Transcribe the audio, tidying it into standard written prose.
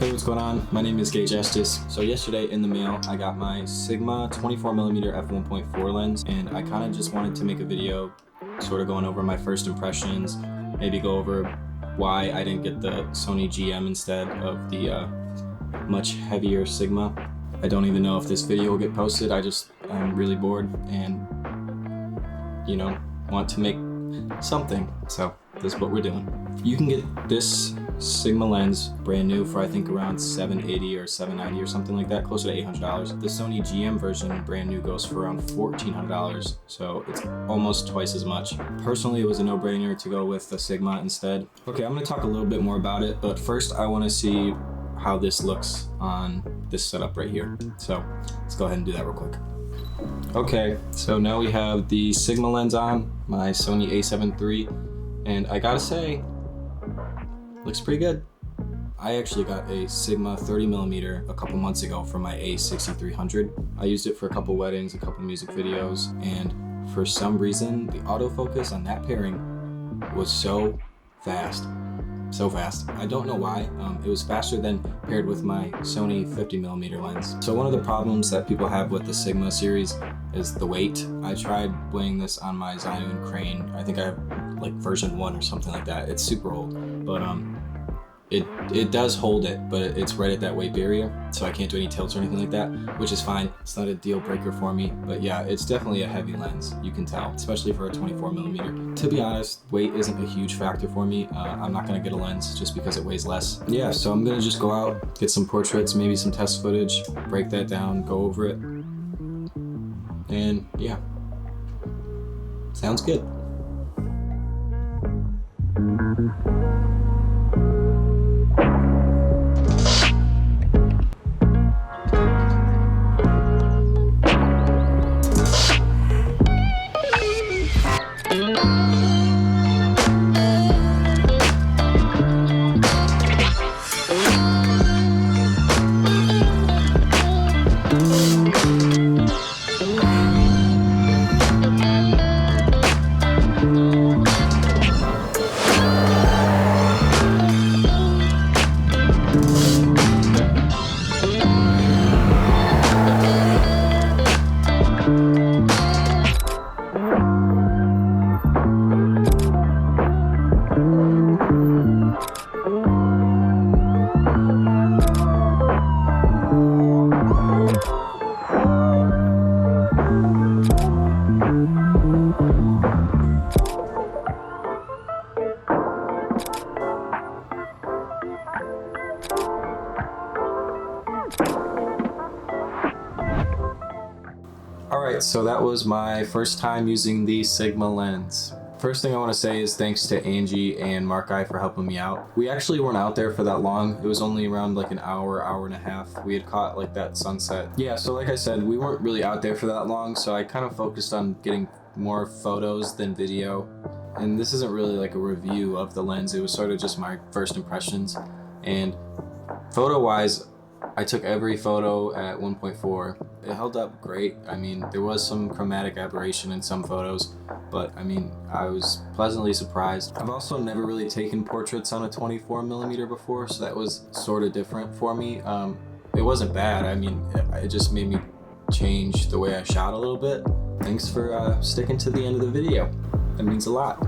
Hey, what's going on? My name is Gage.est. So yesterday in the mail, I got my Sigma 24mm f1.4 lens, and I kind of just wanted to make a video sort of going over my first impressions, maybe go over why I didn't get the Sony GM instead of the much heavier Sigma. I don't even know if this video will get posted. I'm really bored and, want to make something. So this is what we're doing. You can get this Sigma lens brand new for I think around $780 or $790 or something like that, closer to $800. The Sony GM version brand new goes for around $1,400, so it's almost twice as much. Personally, it was a no-brainer to go with the Sigma instead. Okay, I'm going to talk a little bit more about it, but first I want to see how this looks on this setup right here. So let's go ahead and do that real quick. Okay, so now we have the Sigma lens on, my Sony a7 III, and I gotta say, looks pretty good. I actually got a Sigma 30mm a couple months ago for my a6300. I used it for a couple weddings, a couple music videos, and for some reason, the autofocus on that pairing was so fast. So fast. I don't know why. It was faster than paired with my Sony 50mm lens. So one of the problems that people have with the Sigma series is the weight. I tried weighing this on my Zhiyun Crane. I think I have like version 1 or something like that. It's super old, but it does hold it, but it's right at that weight barrier, so I can't do any tilts or anything like that, which is fine. It's not a deal breaker for me, but yeah, it's definitely a heavy lens. You can tell, especially for a 24mm. To be honest, weight isn't a huge factor for me. I'm not gonna get a lens just because it weighs less. Yeah, so I'm gonna just go out, get some portraits, maybe some test footage, break that down, go over it, and yeah, sounds good. Alright, so that was my first time using the Sigma lens. First thing I want to say is thanks to Angie and Markaj for helping me out. We actually weren't out there for that long. It was only around like an hour, hour and a half. We had caught like that sunset. Yeah, so like I said, we weren't really out there for that long, so I kind of focused on getting more photos than video. And this isn't really like a review of the lens. It was sort of just my first impressions. And photo-wise, I took every photo at 1.4. It held up great. I mean, there was some chromatic aberration in some photos, but I mean, I was pleasantly surprised. I've also never really taken portraits on a 24mm before, so that was sort of different for me. It wasn't bad. I mean, it just made me change the way I shot a little bit. Thanks for sticking to the end of the video. That means a lot.